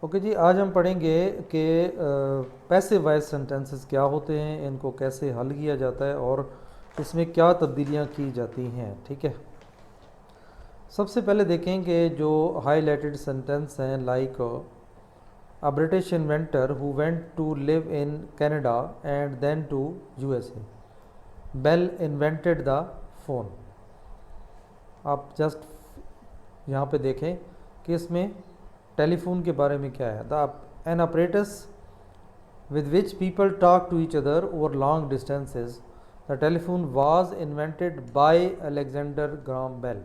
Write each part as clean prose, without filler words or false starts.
Okay जी, आज हम पढ़ेंगे कि पैसिव वॉइस सेंटेंसेस क्या होते हैं, इनको कैसे हल किया जाता है और इसमें क्या तब्दीलियाँ की जाती हैं। ठीक है, सबसे पहले देखेंगे जो हाईलाइटेड सेंटेंस हैं, like a British inventor who went to live in Canada and then to USA, Bell invented the phone. आप जस्ट यहाँ पे देखें कि इसमें टेलीफोन के बारे में क्या है। The an apparatus with which people talk to each other over long distances. The telephone was invented by Alexander Graham Bell.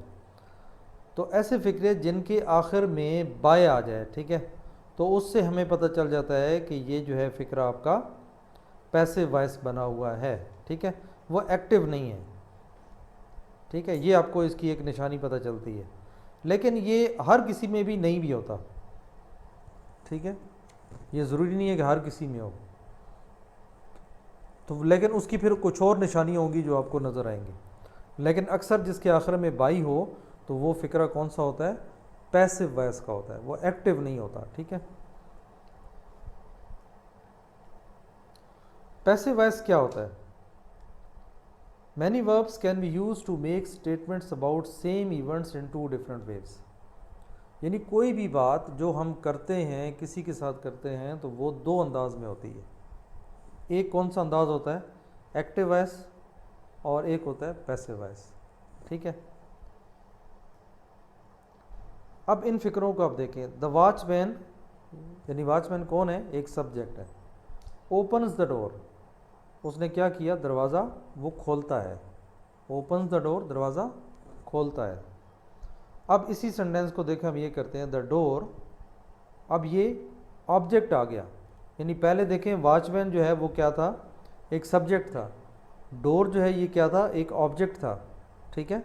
तो ऐसे फ़िक्रे जिनके आखिर में बाय आ जाए, ठीक है, तो उससे हमें पता चल जाता है कि ये जो है फ़िक्रा आपका पैसिव वॉइस बना हुआ है। ठीक है, वो एक्टिव नहीं है। ठीक है, ये आपको इसकी एक निशानी पता चलती है, लेकिन ये हर किसी में भी नहीं भी होता। ठीक है, ये ज़रूरी नहीं है कि हर किसी में हो, तो लेकिन उसकी फिर कुछ और निशानियाँ होंगी जो आपको नज़र आएंगी। लेकिन अक्सर जिसके आखिर में बाई हो तो वो फ़िक्रा कौन सा होता है, पैसिव वॉइस का होता है, वो एक्टिव नहीं होता। ठीक है, पैसिव वॉइस क्या होता है? Many verbs can be used to make statements about same events in two different ways. यानी कोई भी बात जो हम करते हैं, किसी के साथ करते हैं, तो वो दो अंदाज में होती है। एक कौन सा अंदाज होता है, एक्टिव वॉइस, और एक होता है पैसिव वॉइस। ठीक है, अब इन फिक्रों को आप देखें। द वॉचमैन, यानी वॉचमैन कौन है, एक सब्जेक्ट है। ओपन्स द डोर, उसने क्या किया, दरवाज़ा वो खोलता है। ओपन्स द डोर, दरवाज़ा खोलता है। अब इसी सेंटेंस को देखें, हम ये करते हैं द डोर, अब ये ऑब्जेक्ट आ गया। यानी पहले देखें वॉचमैन जो है वो क्या था, एक सब्जेक्ट था। डोर जो है ये क्या था, एक ऑब्जेक्ट था। ठीक है,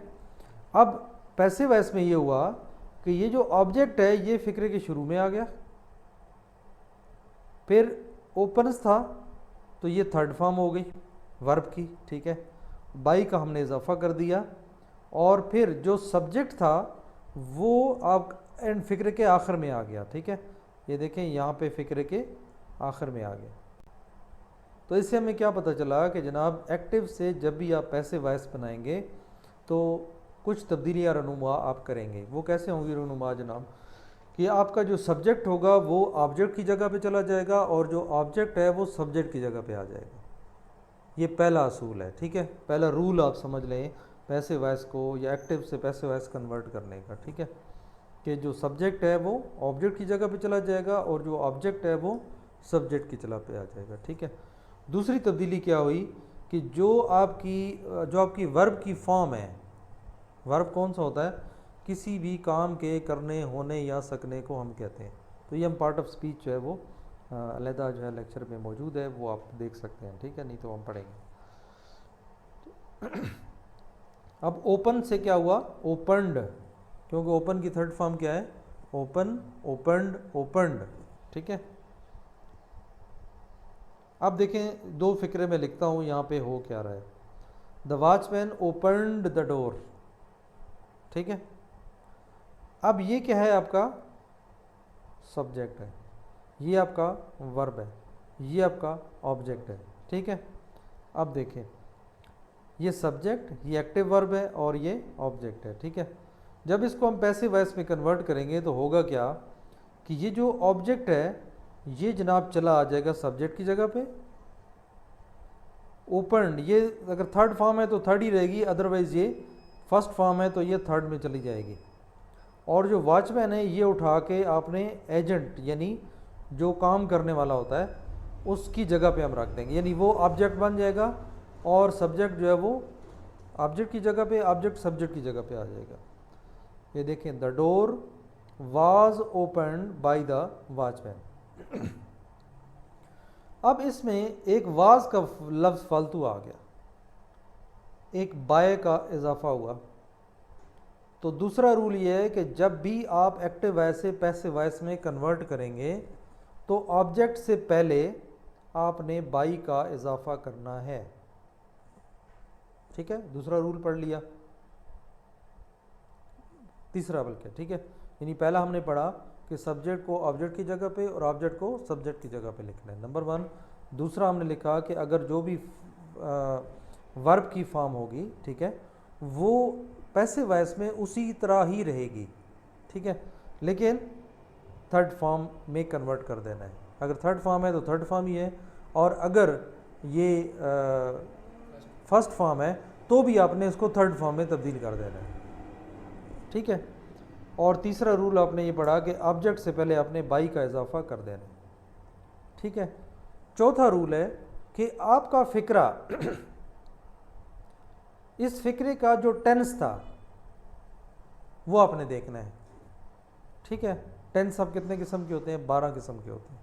अब पैसिव वॉइस में ये हुआ कि ये जो ऑब्जेक्ट है ये फिक्रे के शुरू में आ गया। फिर ओपन्स था तो ये थर्ड फॉर्म हो गई वर्ब की। ठीक है, बाई का हमने इजाफा कर दिया, और फिर जो सब्जेक्ट था वो आप एंड फिक्र के आखिर में आ गया। ठीक है, ये देखें यहाँ पे फिक्र के आखिर में आ गया। तो इससे हमें क्या पता चला कि जनाब एक्टिव से जब भी आप पैसिव वॉइस बनाएंगे तो कुछ तब्दीलियाँ रहनुमा आप करेंगे। वो कैसे होंगी रहनुमा जनाब, कि आपका जो सब्जेक्ट होगा वो ऑब्जेक्ट की जगह पे चला जाएगा, और जो ऑब्जेक्ट है वो सब्जेक्ट की जगह पे आ जाएगा। ये पहला असूल है। ठीक है, पहला रूल आप समझ लें पैसिव वॉइस को या एक्टिव से पैसिव वॉइस कन्वर्ट करने का। ठीक है, कि जो सब्जेक्ट है वो ऑब्जेक्ट की जगह पे चला जाएगा, और जो ऑब्जेक्ट है वो सब्जेक्ट की जगह पे आ जाएगा। ठीक है, दूसरी तब्दीली क्या हुई कि जो आपकी वर्ब की फॉर्म है, वर्ब कौन सा होता है, किसी भी काम के करने, होने या सकने को हम कहते हैं। तो ये हम पार्ट ऑफ स्पीच जो है वो अलहदा जो है लेक्चर में मौजूद है, वो आप देख सकते हैं। ठीक है, नहीं तो हम पढ़ेंगे। अब ओपन से क्या हुआ, ओपनड, क्योंकि ओपन की थर्ड फॉर्म क्या है, ओपन, ओपनड, ओपनड। ठीक है, अब देखें दो फिक्रे में लिखता हूँ यहाँ पे हो क्या रहा है। The watchman opened the door. ठीक है, अब ये क्या है, आपका सब्जेक्ट है, ये आपका वर्ब है, ये आपका ऑब्जेक्ट है। ठीक है, अब देखें ये सब्जेक्ट, ये एक्टिव वर्ब है, और ये ऑब्जेक्ट है। ठीक है, जब इसको हम पैसिव वॉइस में कन्वर्ट करेंगे तो होगा क्या कि ये जो ऑब्जेक्ट है ये जनाब चला आ जाएगा सब्जेक्ट की जगह पे। ओपन, ये अगर थर्ड फॉर्म है तो थर्ड ही रहेगी, अदरवाइज ये फर्स्ट फॉर्म है तो ये थर्ड में चली जाएगी। और जो वॉचमैन है ये उठा के आपने एजेंट, यानी जो काम करने वाला होता है, उसकी जगह पे हम रख देंगे, यानी वो ऑब्जेक्ट बन जाएगा, और सब्जेक्ट जो है वो ऑब्जेक्ट की जगह पे, ऑब्जेक्ट सब्जेक्ट की जगह पे आ जाएगा। ये देखें, the door was open by the watchman. अब इसमें एक वाज का लफ्ज़ फालतू आ गया, एक बाय का इजाफा हुआ। तो दूसरा रूल ये है कि जब भी आप एक्टिव वॉइस से पैसिव वॉइस में कन्वर्ट करेंगे तो ऑब्जेक्ट से पहले आपने बाई का इजाफा करना है। ठीक है, दूसरा रूल पढ़ लिया, तीसरा बल्कि। ठीक है, यानी पहला हमने पढ़ा कि सब्जेक्ट को ऑब्जेक्ट की जगह पे और ऑब्जेक्ट को सब्जेक्ट की जगह पे लिखना है, नंबर 1। दूसरा हमने लिखा कि अगर जो भी वर्ब की फॉर्म होगी, ठीक है, वो पैसिव वॉइस में उसी तरह ही रहेगी, ठीक है, लेकिन थर्ड फॉर्म में कन्वर्ट कर देना है। अगर थर्ड फॉर्म है तो थर्ड फॉर्म ही है, और अगर ये फर्स्ट फॉर्म है तो भी आपने इसको थर्ड फॉर्म में तब्दील कर देना है, ठीक है। और तीसरा रूल आपने ये पढ़ा कि ऑब्जेक्ट से पहले आपने बाई का इजाफा कर देना है, ठीक है। चौथा रूल है कि आपका फिक्रा इस फिक्रे का जो टेंस था वो आपने देखना है, ठीक है। टेंस अब कितने किस्म के होते हैं? 12 किस्म के होते हैं।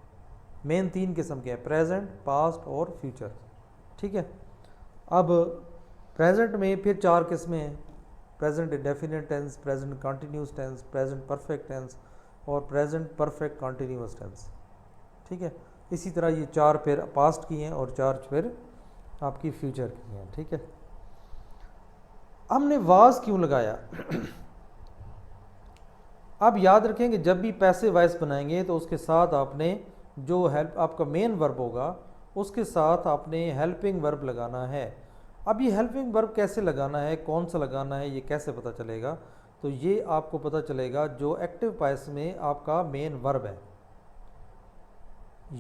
मेन 3 किस्म के हैं, प्रेजेंट, पास्ट और फ्यूचर, ठीक है। अब प्रेजेंट में फिर 4 किस्में हैं, present indefinite tense, present continuous tense, present perfect tense और प्रेजेंट परफेक्ट कंटिन्यूस टेंस, ठीक है। इसी तरह ये 4 फिर पास्ट की हैं और 4 फिर आपकी फ्यूचर की हैं, ठीक है। हमने वाज क्यों लगाया? अब याद रखें कि जब भी पैसिव वॉइस बनाएंगे तो उसके साथ आपने जो हेल्प आपका मेन वर्ब होगा उसके साथ आपने हेल्पिंग वर्ब लगाना है। अब ये हेल्पिंग वर्ब कैसे लगाना है, कौन सा लगाना है, ये कैसे पता चलेगा? तो ये आपको पता चलेगा जो एक्टिव वॉइस में आपका मेन वर्ब है,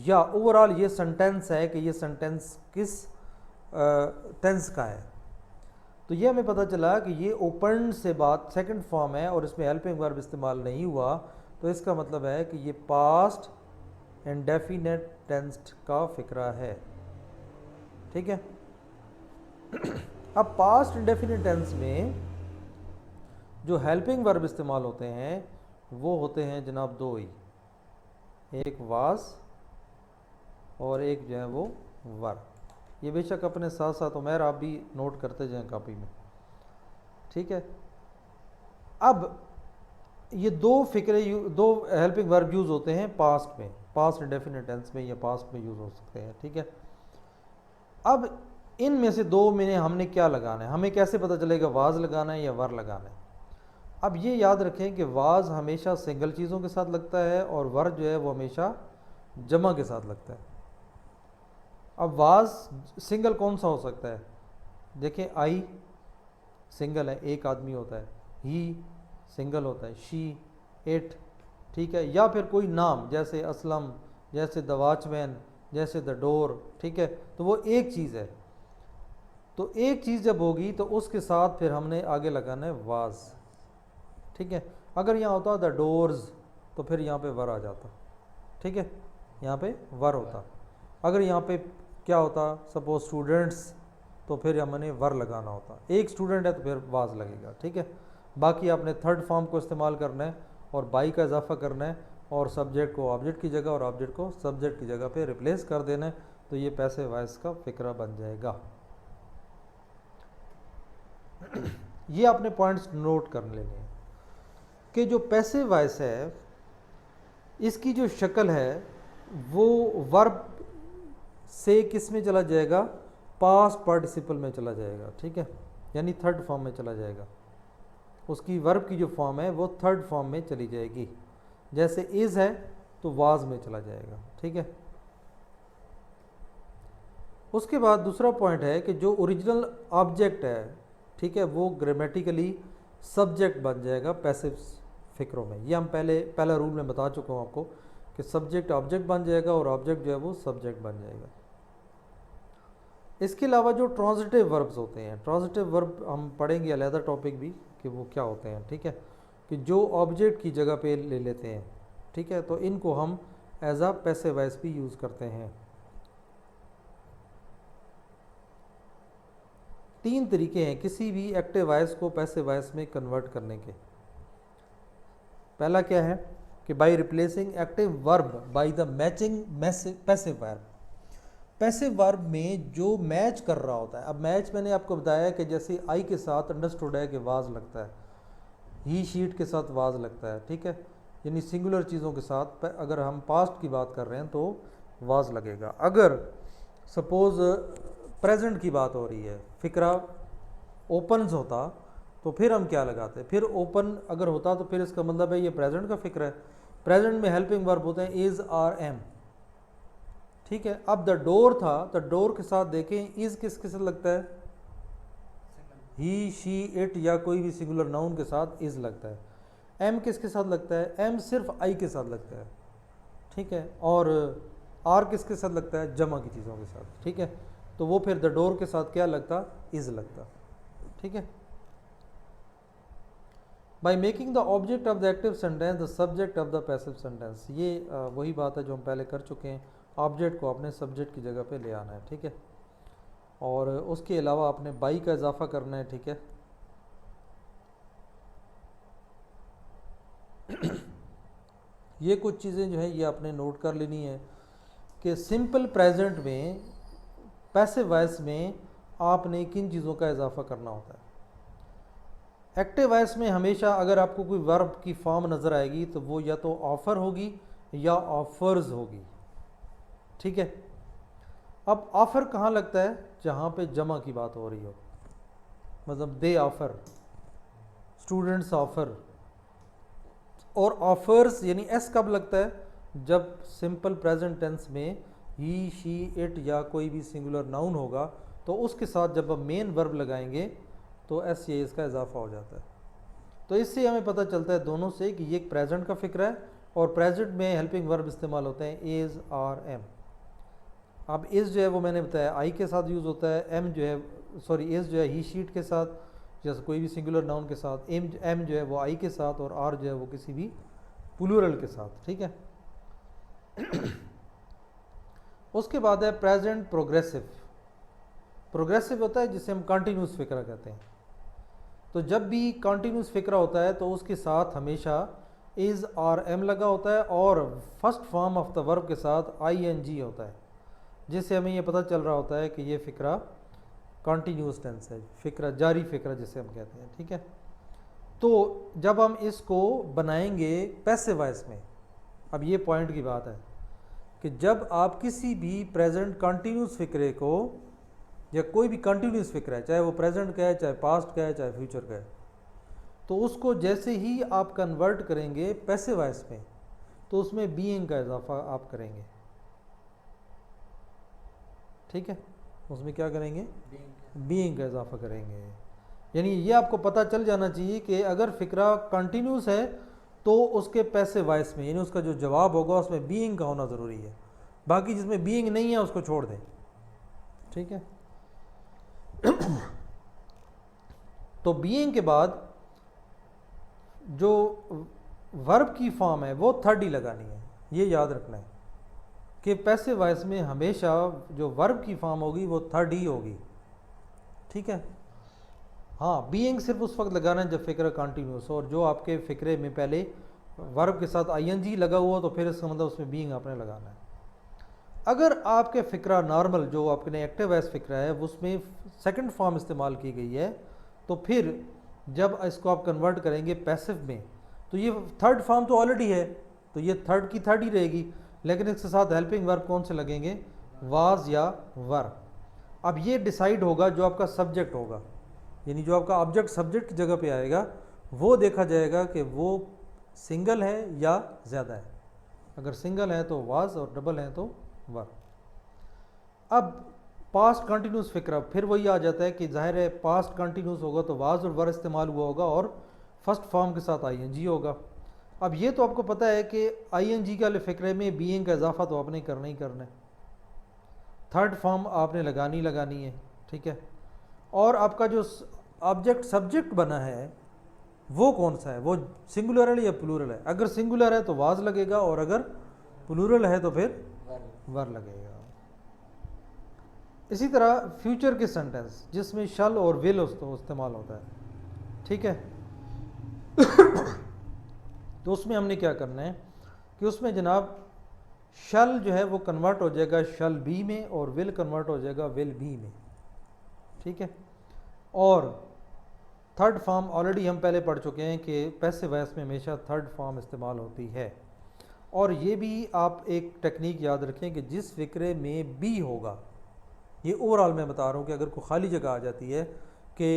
या ओवरऑल ये सेंटेंस है कि ये सेंटेंस किस टेंस का है। तो ये हमें पता चला कि ये ओपन से बात सेकंड फॉर्म है और इसमें हेल्पिंग वर्ब इस्तेमाल नहीं हुआ, तो इसका मतलब है कि ये पास्ट इंडेफिनिट टेंस का फिक्रा है, ठीक है। अब पास्ट इंडेफिनिट टेंस में जो हेल्पिंग वर्ब इस्तेमाल होते हैं वो होते हैं जनाब 2 ही, एक वाज और एक जो है वो वर। ये बेशक अपने साथ साथ उमर आप भी नोट करते जाएं कॉपी में, ठीक है। अब ये 2 फिक्रे 2 हेल्पिंग वर्ब यूज़ होते हैं पास्ट में, पास्ट इंडेफिनिट टेंस में या पास्ट में यूज़ हो सकते हैं, ठीक है। अब इनमें से 2 में हमने क्या लगाना है? हमें कैसे पता चलेगा वाज लगाना है या वर लगाना है? अब ये याद रखें कि वाज हमेशा सिंगल चीज़ों के साथ लगता है और वर जो है वो हमेशा जमा के साथ लगता है। अब वाज सिंगल कौन सा हो सकता है? देखें, आई सिंगल है, एक आदमी होता है, ही सिंगल होता है, शी, इट, ठीक है, या फिर कोई नाम जैसे असलम, जैसे द वॉचमैन, जैसे द डोर, ठीक है, तो वो एक चीज़ है। तो एक चीज़ जब होगी तो उसके साथ फिर हमने आगे लगाना है वाज, ठीक है। अगर यहाँ होता द डोर्स तो फिर यहाँ पे वर आ जाता, ठीक है, यहाँ पे वर होता। अगर यहाँ पे क्या होता, सपोज स्टूडेंट्स, तो फिर हमने वर लगाना होता। एक स्टूडेंट है तो फिर वाज लगेगा, ठीक है। बाकी आपने थर्ड फॉर्म को इस्तेमाल करना है और बाई का इजाफा करना है और सब्जेक्ट को ऑब्जेक्ट की जगह और ऑब्जेक्ट को सब्जेक्ट की जगह पे रिप्लेस कर देना है, तो ये पैसिव वॉइस का फिक्रा बन जाएगा। ये आपने पॉइंट्स नोट कर लेने हैं कि जो पैसिव वॉइस है इसकी जो शक्ल है वो वर्ब से किस में चला जाएगा? पास्ट पार्टिसिपल में चला जाएगा, ठीक है, यानी थर्ड फॉर्म में चला जाएगा। उसकी वर्ब की जो फॉर्म है वो थर्ड फॉर्म में चली जाएगी। जैसे इज़ है तो वाज में चला जाएगा, ठीक है। उसके बाद दूसरा पॉइंट है कि जो ओरिजिनल ऑब्जेक्ट है, ठीक है, वो ग्रामेटिकली सब्जेक्ट बन जाएगा पैसिव फिक्रों में। ये हम पहला रूल में बता चुका हूँ आपको कि सब्जेक्ट ऑब्जेक्ट बन जाएगा और ऑब्जेक्ट जो है वो सब्जेक्ट बन जाएगा। इसके अलावा जो ट्रांजिटिव वर्ब्स होते हैं, ट्रांजिटिव वर्ब हम पढ़ेंगे अलग टॉपिक भी कि वो क्या होते हैं, ठीक है, कि जो ऑब्जेक्ट की जगह पे ले लेते हैं, ठीक है, तो इनको हम एज अ पैसिव वॉइस भी यूज़ करते हैं। 3 तरीके हैं किसी भी एक्टिव वॉइस को पैसिव वॉइस में कन्वर्ट करने के। पहला क्या है कि by replacing active verb by the matching passive verb. Passive verb में जो मैच कर रहा होता है, अब मैच मैंने आपको बताया कि जैसे आई के साथ अंडरस्टूड है कि वाज लगता है, ही शीट के साथ वाज लगता है, ठीक है, यानी सिंगुलर चीज़ों के साथ अगर हम पास्ट की बात कर रहे हैं तो वाज लगेगा। अगर सपोज प्रेजेंट की बात हो रही है, फिक्रा ओपन्स होता तो फिर हम क्या लगाते? फिर ओपन अगर होता तो फिर इसका मतलब है ये प्रेजेंट का फिक्र है, प्रेजेंट में हेल्पिंग वर्ब होते हैं इज, आर, एम, ठीक है। अब द डोर था, द डोर के साथ देखें इज किसके साथ लगता है, ही, शी, इट या कोई भी सिंगुलर नाउन के साथ इज लगता है। एम किसके साथ लगता है, एम सिर्फ आई के साथ लगता है, ठीक है। और आर किसके साथ लगता है, जमा की चीज़ों के साथ, ठीक है। तो वो फिर द डोर के साथ क्या लगता, इज लगता, ठीक है। By making the object of the active sentence the subject of the passive sentence, ये वही बात है जो हम पहले कर चुके हैं, ऑब्जेक्ट को अपने सब्जेक्ट की जगह पे ले आना है, ठीक है। और उसके अलावा आपने बाई का इजाफा करना है, ठीक है। ये कुछ चीज़ें जो है ये आपने नोट कर लेनी है कि सिंपल प्रेजेंट में, पैसिव वॉइस में आपने किन चीज़ों का इजाफा करना होता है। एक्टिव वॉइस में हमेशा अगर आपको कोई वर्ब की फॉर्म नज़र आएगी तो वो या तो ऑफ़र होगी या ऑफर्स होगी, ठीक है। अब ऑफ़र कहाँ लगता है, जहाँ पे जमा की बात हो रही हो, मतलब दे ऑफ़र, स्टूडेंट्स ऑफ़र। और ऑफर्स यानी एस कब लगता है, जब सिंपल प्रेजेंट टेंस में ही, शी, इट या कोई भी सिंगुलर नाउन होगा तो उसके साथ जब हम मेन वर्ब लगाएंगे तो एस या इसका इजाफा हो जाता है। तो इससे हमें पता चलता है दोनों से कि ये एक प्रेजेंट का फिक्र है और प्रेजेंट में हेल्पिंग वर्ब इस्तेमाल होते हैं इज, आर, एम। अब इज जो है वो मैंने बताया आई के साथ यूज़ होता है, एम जो है इज जो है ही, शीट के साथ, जैसे कोई भी सिंगुलर नाउन के साथ, एम जो है वो आई के साथ, और आर जो है वो किसी भी प्लूरल के साथ, ठीक है। उसके बाद है प्रेजेंट प्रोग्रेसिव। प्रोग्रेसिव होता है जिसे हम कंटिन्यूस फिक्रा कहते हैं। तो जब भी कंटिन्यूस फिक्रा होता है तो उसके साथ हमेशा इज, आर, एम लगा होता है और first form of the verb के साथ ING होता है, जिससे हमें ये पता चल रहा होता है कि ये फिक्रा कॉन्टीन्यूस टेंस है, फिक्रा जारी फिक्रा जिसे हम कहते हैं, ठीक है। तो जब हम इसको बनाएंगे पैसिव वॉइस में, अब ये पॉइंट की बात है कि जब आप किसी भी प्रेजेंट कॉन्टीन्यूस फिक्रे को, या कोई भी कंटिन्यूस फिक्र है, चाहे वो प्रेजेंट का है, चाहे पास्ट का है, चाहे फ्यूचर का है, तो उसको जैसे ही आप कन्वर्ट करेंगे पैसिव वॉइस में तो उसमें बीइंग का इजाफा आप करेंगे, ठीक है। उसमें क्या करेंगे, बीइंग का इजाफा करेंगे। यानी ये आपको पता चल जाना चाहिए कि अगर फिक्रा कंटिन्यूस है तो उसके पैसिव वॉइस में, यानी उसका जो जवाब होगा उसमें बीइंग का होना ज़रूरी है, बाकी जिसमें बीइंग नहीं है उसको छोड़ दें, ठीक है। तो बीइंग के बाद जो वर्ब की फॉर्म है वो थर्ड ही लगानी है, ये याद रखना है कि पैसिव वॉइस में हमेशा जो वर्ब की फॉर्म होगी वो थर्ड ही होगी, ठीक है। हाँ, बीइंग सिर्फ उस वक्त लगाना है जब फिक्र कंटिन्यूस हो, और जो आपके फिक्रे में पहले वर्ब के साथ ING लगा हुआ तो फिर इसका मतलब उसमें बीइंग आपने लगाना है। अगर आपके फिक्रा नॉर्मल जो आपने एक्टिव वॉइस फिक्रा है उसमें सेकंड फॉर्म इस्तेमाल की गई है, तो फिर जब इसको आप कन्वर्ट करेंगे पैसिव में तो ये थर्ड फॉर्म तो ऑलरेडी है, तो ये थर्ड की थर्ड ही रहेगी, लेकिन इसके साथ हेल्पिंग वर्ब कौन से लगेंगे, वाज या वर। अब ये डिसाइड होगा जो आपका सब्जेक्ट होगा, यानी जो आपका ऑब्जेक्ट सब्जेक्ट की जगह पे आएगा वो देखा जाएगा कि वो सिंगल है या ज़्यादा है। अगर सिंगल है तो वाज और डबल है तो वर। अब पास्ट कंटिन्यूस फिक्रा फिर वही आ जाता है कि जाहिर है पास्ट कंटिन्यूस होगा तो वाज और वर इस्तेमाल हुआ होगा और फर्स्ट फॉर्म के साथ ING होगा। अब ये तो आपको पता है कि ING के फिक्रे में बीइंग का इजाफा तो आपने करना ही करना है, थर्ड फॉर्म आपने लगानी है, ठीक है। और आपका जो ऑब्जेक्ट सब्जेक्ट बना है वो कौन सा है, वो सिंगुलर है या प्लूरल है। अगर सिंगुलर है तो वाज लगेगा और अगर प्लूरल है तो फिर वर लगेगा। इसी तरह फ्यूचर के सेंटेंस जिसमें शल और विल इस्तेमाल होता है, ठीक है। तो उसमें हमने क्या करना है कि उसमें जनाब शल जो है वो कन्वर्ट हो जाएगा शल बी में और विल कन्वर्ट हो जाएगा विल बी में, ठीक है। और थर्ड फॉर्म ऑलरेडी हम पहले पढ़ चुके हैं कि पैसिव वॉइस में हमेशा थर्ड फॉर्म इस्तेमाल होती है। और ये भी आप एक टेक्निक याद रखें कि जिस फिक्रे में बी होगा, ये ओवरऑल मैं बता रहा हूँ कि अगर कोई खाली जगह आ जाती है कि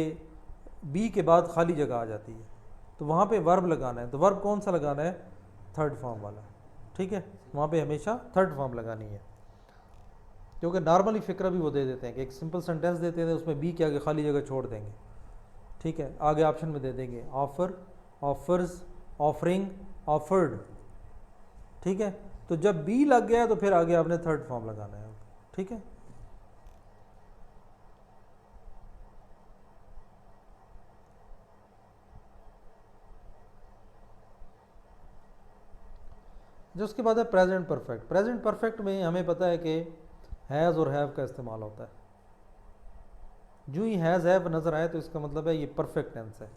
बी के बाद खाली जगह आ जाती है तो वहाँ पे वर्ब लगाना है। तो वर्ब कौन सा लगाना है, थर्ड फॉर्म वाला, ठीक है, वहाँ पे हमेशा थर्ड फॉर्म लगानी है, क्योंकि नॉर्मली फ़िक्रा भी वो दे देते हैं कि एक सिंपल सेंटेंस देते हैं, उसमें बी के आगे खाली जगह छोड़ देंगे, ठीक है, आगे ऑप्शन में दे देंगे ऑफ़र, ऑफर्स, ऑफरिंग, ऑफर्ड, ठीक है। तो जब बी लग गया तो फिर आगे आपने थर्ड फॉर्म लगाना है, ठीक है। जो उसके बाद है प्रेजेंट परफेक्ट। प्रेजेंट परफेक्ट में हमें पता है कि हैज़ और हैव का इस्तेमाल होता है। जो ही हैज़ हैव नज़र आए तो इसका मतलब है ये परफेक्ट टेंस है,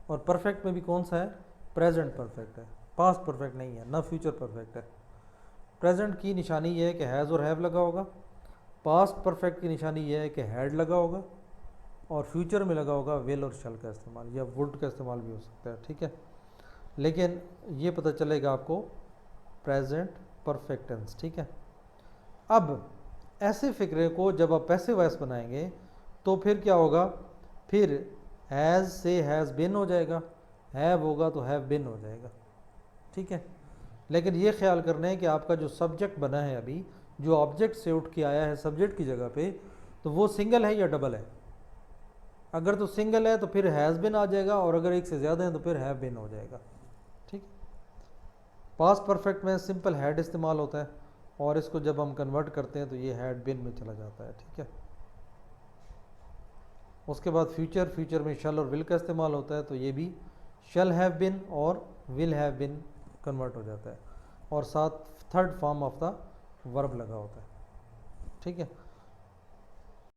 और परफेक्ट में भी कौन सा है, प्रेजेंट परफेक्ट है, पास्ट परफेक्ट नहीं है, ना फ्यूचर परफेक्ट है। प्रेजेंट की निशानी ये है कि हैज़ और हैव लगा होगा, पास्ट परफेक्ट की निशानी ये है कि हैड लगा होगा, और फ्यूचर में लगा होगा विल और शैल का इस्तेमाल, या वुड का इस्तेमाल भी हो सकता है, ठीक है। लेकिन ये पता चलेगा आपको प्रेजेंट परफेक्ट टेंस, ठीक है। अब ऐसे फिक्रे को जब आप पैसिव वॉइस बनाएंगे तो फिर क्या होगा, फिर हैज़ से हैज़ बिन हो जाएगा, हैव होगा तो हैव बिन हो जाएगा, ठीक है। लेकिन ये ख्याल करना है कि आपका जो सब्जेक्ट बना है अभी, जो ऑब्जेक्ट से उठ के आया है सब्जेक्ट की जगह पे, तो वो सिंगल है या डबल है। अगर तो सिंगल है तो फिर हैज़ बिन आ जाएगा, और अगर एक से ज़्यादा है तो फिर हैव बिन हो जाएगा, ठीक। पास्ट परफेक्ट में सिंपल हैड इस्तेमाल होता है, और इसको जब हम कन्वर्ट करते हैं तो ये हैड बिन में चला जाता है, ठीक है। उसके बाद फ्यूचर, फ्यूचर में शल और विल का इस्तेमाल होता है, तो ये भी शल हैव बिन और विल हैव बिन कन्वर्ट हो जाता है, और साथ third form of the verb लगा होता है, ठीक है।